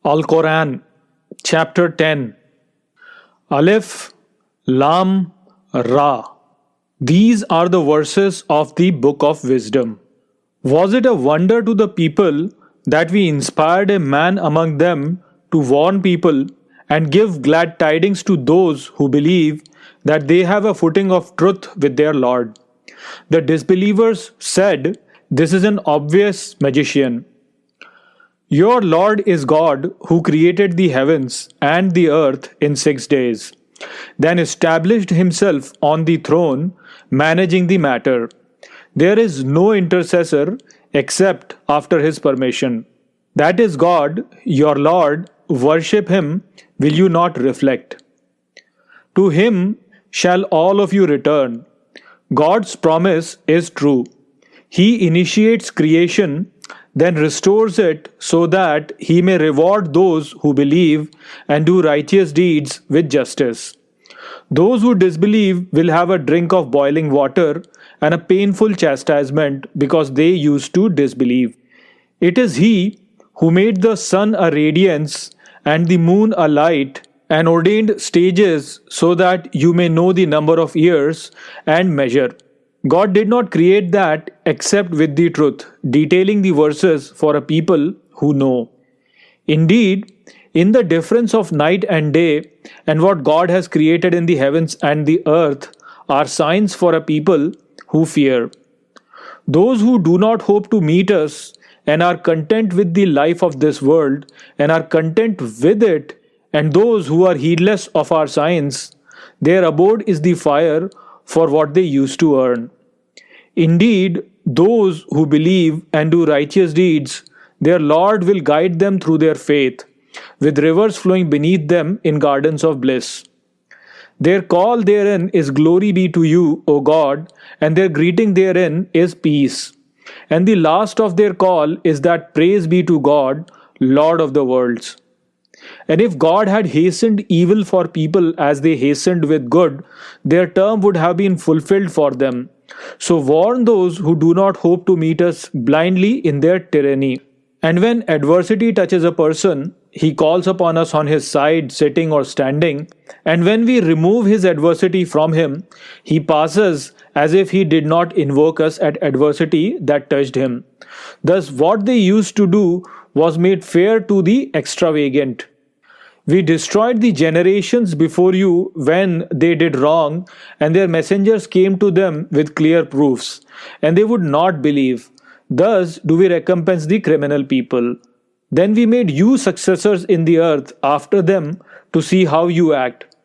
Al-Qur'an, Chapter 10. Alif, Lam, Ra. These are the verses of the Book of Wisdom. Was it a wonder to the people that we inspired a man among them to warn people and give glad tidings to those who believe that they have a footing of truth with their Lord? The disbelievers said, "This is an obvious magician." Your Lord is God who created the heavens and the earth in 6 days, then established himself on the throne, managing the matter. There is no intercessor except after his permission. That is God, your Lord, worship him, will you not reflect? To him shall all of you return. God's promise is true. He initiates creation, then restores it so that he may reward those who believe and do righteous deeds with justice. Those who disbelieve will have a drink of boiling water and a painful chastisement because they used to disbelieve. It is he who made the sun a radiance and the moon a light and ordained stages so that you may know the number of years and measure. God did not create that except with the truth, detailing the verses for a people who know. Indeed, in the difference of night and day and what God has created in the heavens and the earth are signs for a people who fear. Those who do not hope to meet us and are content with the life of this world and are content with it, and those who are heedless of our signs, their abode is the fire for what they used to earn. Indeed, those who believe and do righteous deeds, their Lord will guide them through their faith, with rivers flowing beneath them in gardens of bliss. Their call therein is glory be to you, O God, and their greeting therein is peace. And the last of their call is that praise be to God, Lord of the worlds. And if God had hastened evil for people as they hastened with good, their term would have been fulfilled for them. So warn those who do not hope to meet us blindly in their tyranny. And when adversity touches a person, he calls upon us on his side, sitting or standing. And when we remove his adversity from him, he passes as if he did not invoke us at adversity that touched him. Thus, what they used to do was made fair to the extravagant. We destroyed the generations before you when they did wrong, and their messengers came to them with clear proofs, and they would not believe. Thus do we recompense the criminal people. Then we made you successors in the earth after them to see how you act.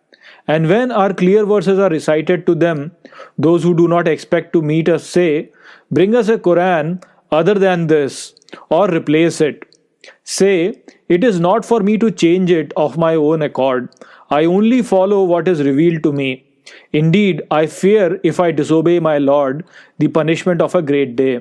And when our clear verses are recited to them, those who do not expect to meet us say, "Bring us a Quran other than this, or replace it." Say, "It is not for me to change it of my own accord. I only follow what is revealed to me. Indeed, I fear if I disobey my Lord, the punishment of a great day."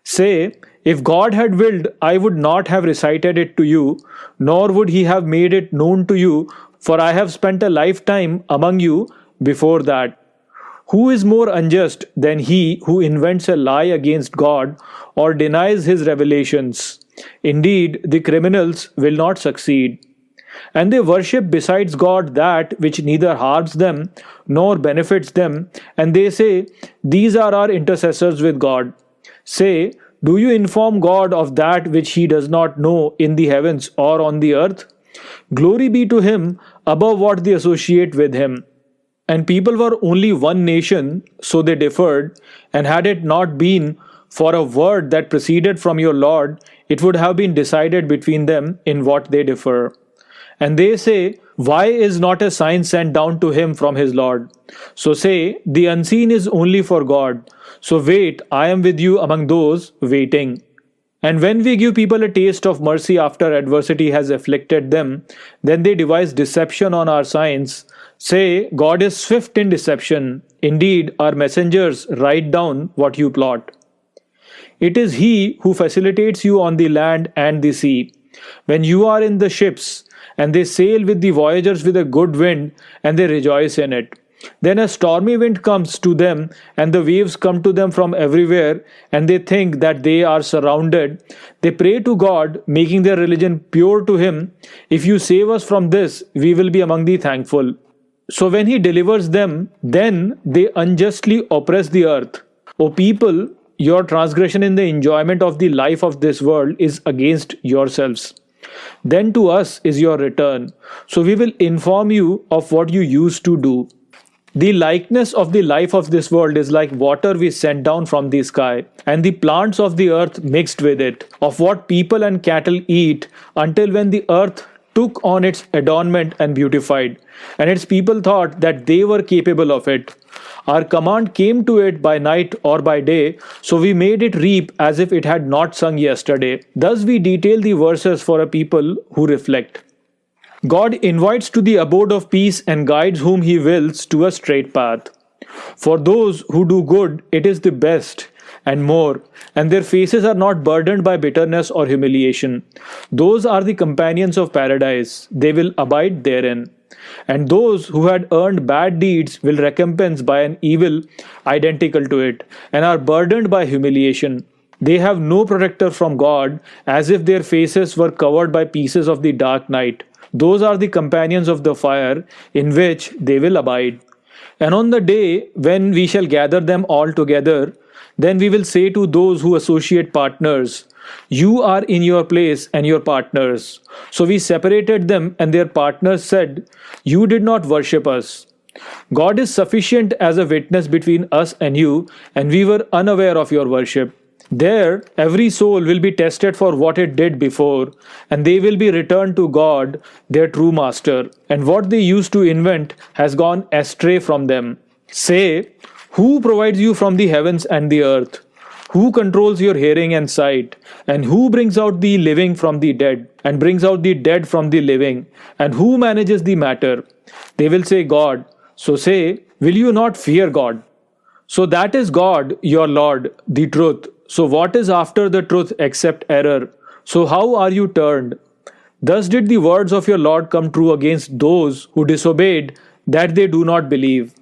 Say, "If God had willed, I would not have recited it to you, nor would he have made it known to you, for I have spent a lifetime among you before that." Who is more unjust than he who invents a lie against God or denies his revelations? Indeed, the criminals will not succeed. And they worship besides God that which neither harms them nor benefits them, and they say, "These are our intercessors with God." Say, "Do you inform God of that which he does not know in the heavens or on the earth? Glory be to him above what they associate with him." And people were only one nation, so they differed, and had it not been for a word that proceeded from your Lord, it would have been decided between them in what they differ. And they say, "Why is not a sign sent down to him from his Lord?" So say, "The unseen is only for God. So wait, I am with you among those waiting." And when we give people a taste of mercy after adversity has afflicted them, then they devise deception on our signs. Say, "God is swift in deception. Indeed, our messengers write down what you plot." It is he who facilitates you on the land and the sea. When you are in the ships, and they sail with the voyagers with a good wind, and they rejoice in it. Then a stormy wind comes to them, and the waves come to them from everywhere, and they think that they are surrounded. They pray to God, making their religion pure to Him. If you save us from this, we will be among the thankful. So when He delivers them, then they unjustly oppress the earth. O people, your transgression in the enjoyment of the life of this world is against yourselves. Then to us is your return. So we will inform you of what you used to do. The likeness of the life of this world is like water we sent down from the sky, and the plants of the earth mixed with it, of what people and cattle eat, until when the earth took on its adornment and beautified, and its people thought that they were capable of it. Our command came to it by night or by day, so we made it reap as if it had not sung yesterday. Thus we detail the verses for a people who reflect. God invites to the abode of peace and guides whom He wills to a straight path. For those who do good, it is the best and more, and their faces are not burdened by bitterness or humiliation. Those are the companions of paradise, they will abide therein. And those who had earned bad deeds will recompense by an evil identical to it, and are burdened by humiliation. They have no protector from God, as if their faces were covered by pieces of the dark night. Those are the companions of the fire, in which they will abide. And on the day when we shall gather them all together, then we will say to those who associate partners, you are in your place and your partners. So we separated them, and their partners said, you did not worship us. God is sufficient as a witness between us and you, and we were unaware of your worship. There, every soul will be tested for what it did before, and they will be returned to God, their true master, and what they used to invent has gone astray from them. Say, who provides you from the heavens and the earth? Who controls your hearing and sight? And who brings out the living from the dead, and brings out the dead from the living? And who manages the matter? They will say, God. So say, will you not fear God? So that is God, your Lord, the truth. So what is after the truth except error? So how are you turned? Thus did the words of your Lord come true against those who disobeyed, that they do not believe.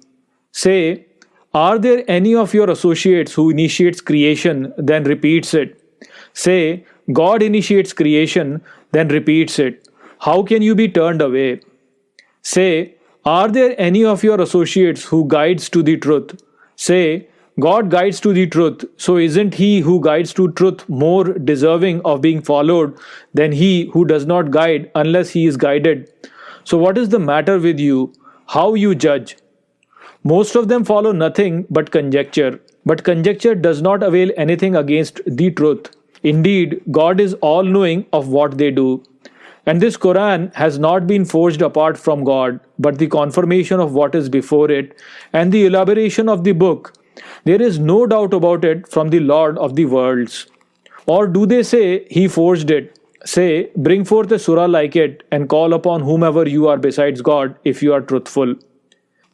Say, are there any of your associates who initiates creation, then repeats it? Say, God initiates creation, then repeats it. How can you be turned away? Say, are there any of your associates who guides to the truth? Say, God guides to the truth, so isn't he who guides to truth more deserving of being followed than he who does not guide unless he is guided? So what is the matter with you? How you judge? Most of them follow nothing but conjecture does not avail anything against the truth. Indeed, God is all-knowing of what they do. And this Quran has not been forged apart from God, but the confirmation of what is before it, and the elaboration of the book. There is no doubt about it from the Lord of the worlds. Or do they say, He forged it? Say, bring forth a surah like it, and call upon whomever you are besides God, if you are truthful.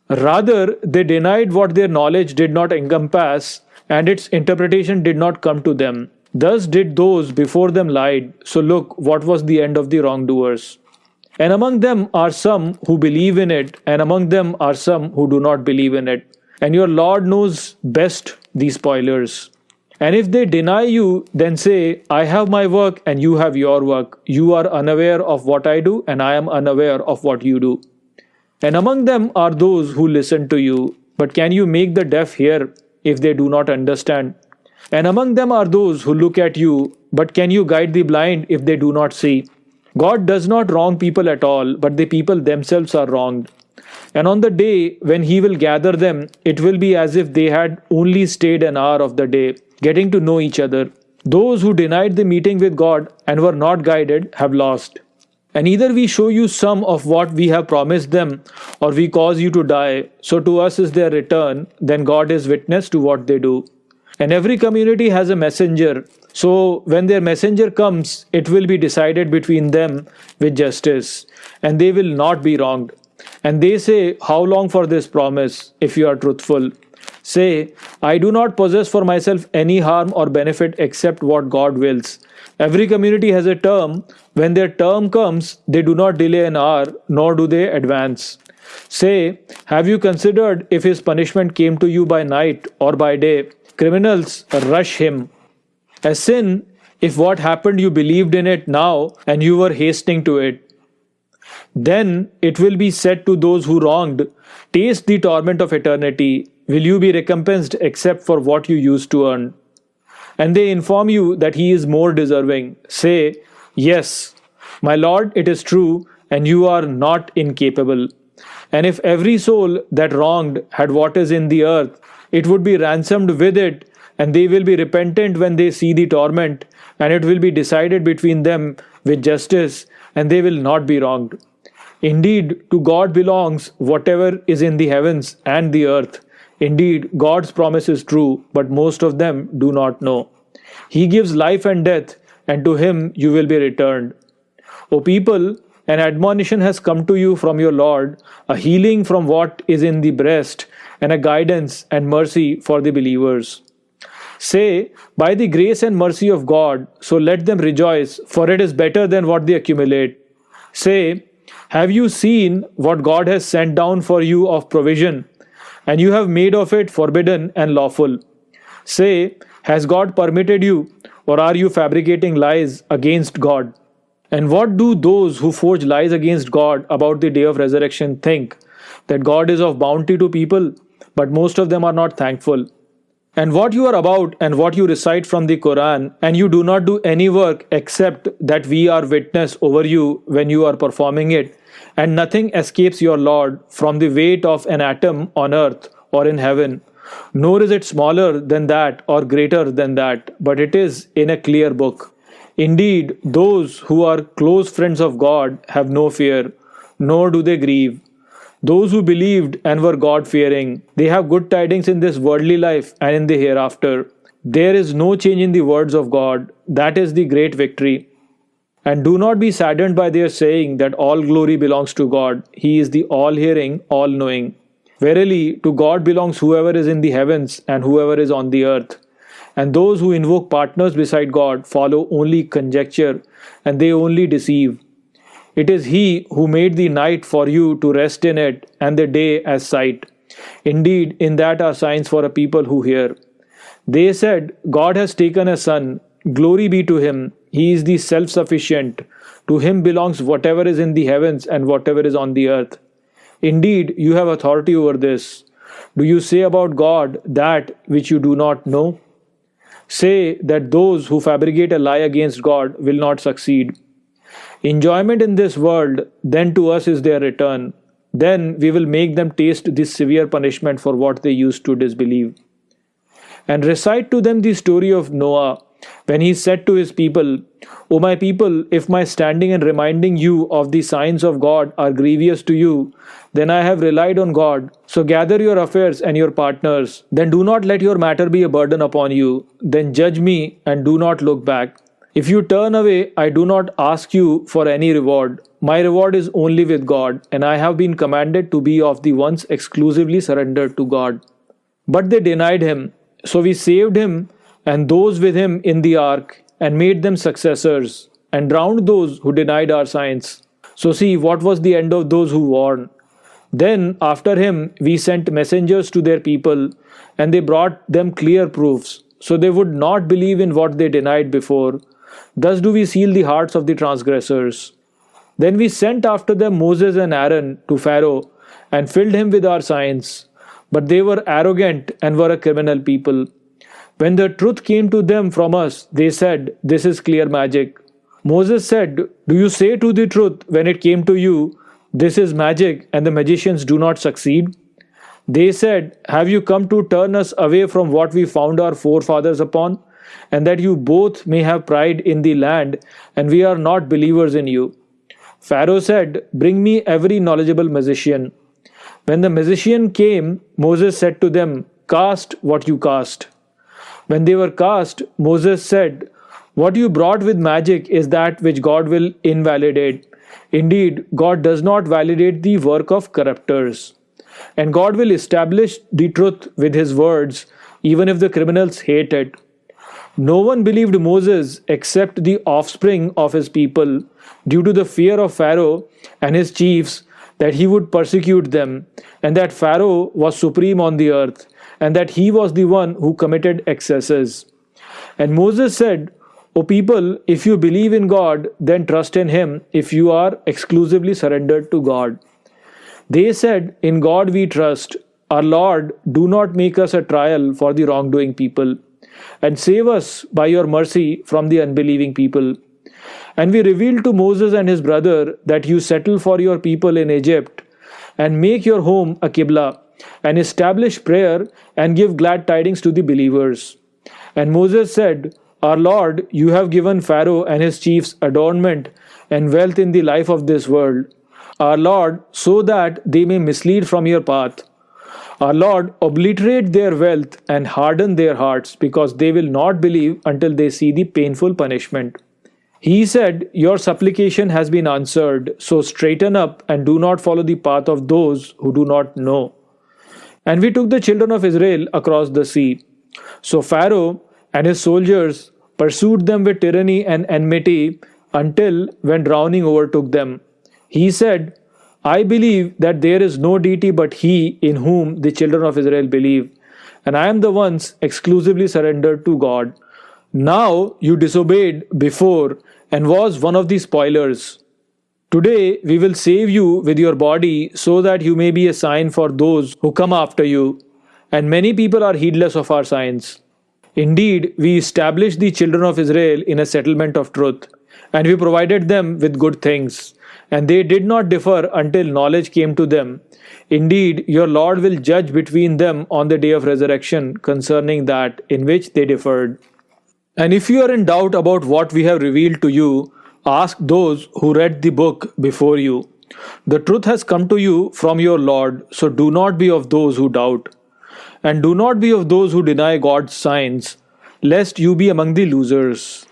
Rather, they denied what their knowledge did not encompass, and its interpretation did not come to them. Thus did those before them lied, so look what was the end of the wrongdoers. And among them are some who believe in it, and among them are some who do not believe in it. And your Lord knows best the spoilers. And if they deny you, then say, I have my work and you have your work. You are unaware of what I do, and I am unaware of what you do. And among them are those who listen to you. But can you make the deaf hear if they do not understand? And among them are those who look at you. But can you guide the blind if they do not see? God does not wrong people at all, but the people themselves are wronged. And on the day when He will gather them, it will be as if they had only stayed an hour of the day, getting to know each other. Those who denied the meeting with God and were not guided have lost. And either we show you some of what we have promised them, or we cause you to die. So to us is their return, then God is witness to what they do. And every community has a messenger. So when their messenger comes, it will be decided between them with justice, and they will not be wronged. And they say, how long for this promise, if you are truthful? Say, I do not possess for myself any harm or benefit except what God wills. Every community has a term. When their term comes, they do not delay an hour, nor do they advance. Say, have you considered if his punishment came to you by night or by day? Criminals rush him. A sin, if what happened you believed in it now and you were hastening to it. Then it will be said to those who wronged, taste the torment of eternity. Will you be recompensed except for what you used to earn? And they inform you that he is more deserving. Say, yes, my Lord, it is true, and you are not incapable. And if every soul that wronged had what is in the earth, it would be ransomed with it, and they will be repentant when they see the torment, and it will be decided between them with justice, and they will not be wronged. Indeed, to God belongs whatever is in the heavens and the earth. Indeed, God's promise is true, but most of them do not know. He gives life and death, and to him you will be returned. O people, an admonition has come to you from your Lord, a healing from what is in the breast, and a guidance and mercy for the believers. Say, by the grace and mercy of God, so let them rejoice, for it is better than what they accumulate. Say, have you seen what God has sent down for you of provision, and you have made of it forbidden and lawful? Say, has God permitted you, or are you fabricating lies against God? And what do those who forge lies against God about the day of resurrection think? That God is of bounty to people, but most of them are not thankful. And what you are about and what you recite from the Quran, and you do not do any work except that we are witness over you when you are performing it, and nothing escapes your Lord from the weight of an atom on earth or in heaven, nor is it smaller than that or greater than that, but it is in a clear book. Indeed, those who are close friends of God have no fear, nor do they grieve. Those who believed and were God-fearing, they have good tidings in this worldly life and in the hereafter. There is no change in the words of God. That is the great victory. And do not be saddened by their saying that all glory belongs to God. He is the all-hearing, all-knowing. Verily, to God belongs whoever is in the heavens and whoever is on the earth. And those who invoke partners beside God follow only conjecture, and they only deceive. It is He who made the night for you to rest in it, and the day as sight. Indeed, in that are signs for a people who hear. They said, God has taken a son. Glory be to Him. He is the self-sufficient. To Him belongs whatever is in the heavens and whatever is on the earth. Indeed, you have authority over this. Do you say about God that which you do not know? Say that those who fabricate a lie against God will not succeed. Enjoyment in this world, then to us is their return. Then we will make them taste this severe punishment for what they used to disbelieve. And recite to them the story of Noah, when he said to his people, O my people, if my standing and reminding you of the signs of God are grievous to you, then I have relied on God. So gather your affairs and your partners. Then do not let your matter be a burden upon you. Then judge me and do not look back. If you turn away, I do not ask you for any reward. My reward is only with God, and I have been commanded to be of the ones exclusively surrendered to God. But they denied him. So we saved him and those with him in the ark, and made them successors, and drowned those who denied our signs. So see what was the end of those who warned. Then after him we sent messengers to their people, and they brought them clear proofs, so they would not believe in what they denied before. Thus do we seal the hearts of the transgressors. Then we sent after them Moses and Aaron to Pharaoh, and filled him with our signs. But they were arrogant and were a criminal people. When the truth came to them from us, they said, This is clear magic. Moses said, Do you say to the truth when it came to you, This is magic, and the magicians do not succeed? They said, Have you come to turn us away from what we found our forefathers upon, and that you both may have pride in the land, and we are not believers in you? Pharaoh said, Bring me every knowledgeable magician. When the magician came, Moses said to them, Cast what you cast. When they were cast, Moses said, What you brought with magic is that which God will invalidate. Indeed, God does not validate the work of corrupters. And God will establish the truth with his words, even if the criminals hate it. No one believed Moses except the offspring of his people, due to the fear of Pharaoh and his chiefs, that he would persecute them, and that Pharaoh was supreme on the earth, and that he was the one who committed excesses. And Moses said, O people, if you believe in God, then trust in him if you are exclusively surrendered to God. They said, In God we trust. Our Lord, do not make us a trial for the wrongdoing people, and save us by your mercy from the unbelieving people. And we revealed to Moses and his brother that you settle for your people in Egypt, and make your home a Qibla, and establish prayer, and give glad tidings to the believers. And Moses said, Our Lord, you have given Pharaoh and his chiefs adornment and wealth in the life of this world. Our Lord, so that they may mislead from your path. Our Lord, obliterate their wealth and harden their hearts, because they will not believe until they see the painful punishment. He said, Your supplication has been answered, so straighten up and do not follow the path of those who do not know. And we took the children of Israel across the sea. So Pharaoh and his soldiers pursued them with tyranny and enmity until when drowning overtook them. He said, I believe that there is no deity but He in whom the children of Israel believe, and I am the ones exclusively surrendered to God. Now you disobeyed before and was one of the spoilers. Today we will save you with your body so that you may be a sign for those who come after you, and many people are heedless of our signs. Indeed, we established the children of Israel in a settlement of truth, and we provided them with good things, and they did not differ until knowledge came to them. Indeed, your Lord will judge between them on the day of resurrection concerning that in which they differed. And if you are in doubt about what we have revealed to you, ask those who read the book before you. The truth has come to you from your Lord, so do not be of those who doubt. And do not be of those who deny God's signs, lest you be among the losers.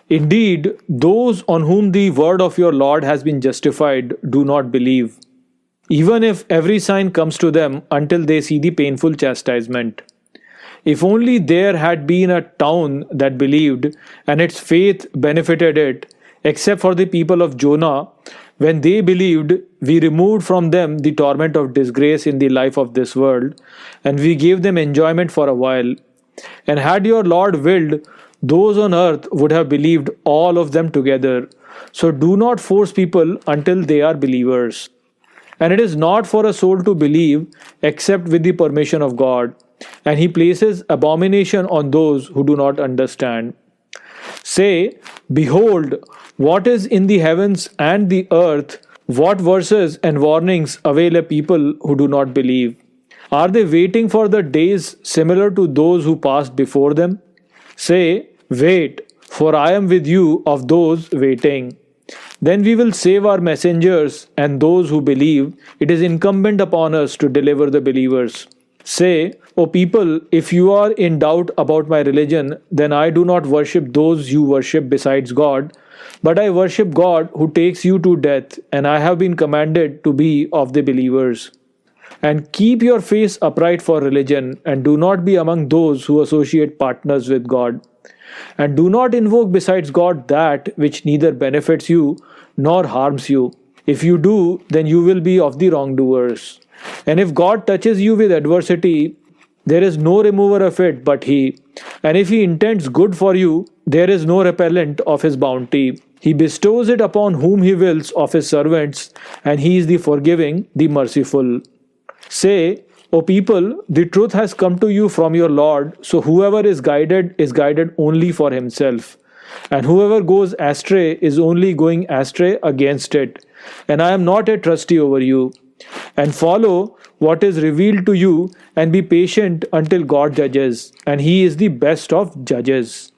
Indeed, those on whom the word of your Lord has been justified do not believe, even if every sign comes to them until they see the painful chastisement. If only there had been a town that believed, and its faith benefited it, except for the people of Jonah. When they believed, we removed from them the torment of disgrace in the life of this world, and we gave them enjoyment for a while. And had your Lord willed, those on earth would have believed, all of them together. So do not force people until they are believers. And it is not for a soul to believe except with the permission of God, and He places abomination on those who do not understand. Say, Behold, what is in the heavens and the earth, what verses and warnings avail a people who do not believe? Are they waiting for the days similar to those who passed before them? Say, Wait, for I am with you of those waiting. Then we will save our messengers and those who believe. It is incumbent upon us to deliver the believers. Say, O people, if you are in doubt about my religion, then I do not worship those you worship besides God, but I worship God who takes you to death, and I have been commanded to be of the believers. And keep your face upright for religion, and do not be among those who associate partners with God. And do not invoke besides God that which neither benefits you nor harms you. If you do, then you will be of the wrongdoers. And if God touches you with adversity, there is no remover of it but He. And if He intends good for you, there is no repellent of His bounty. He bestows it upon whom He wills of His servants, and He is the forgiving, the merciful. Say, O people, the truth has come to you from your Lord, so whoever is guided only for himself. And whoever goes astray is only going astray against it. And I am not a trustee over you. And follow what is revealed to you, and be patient until God judges, and He is the best of judges.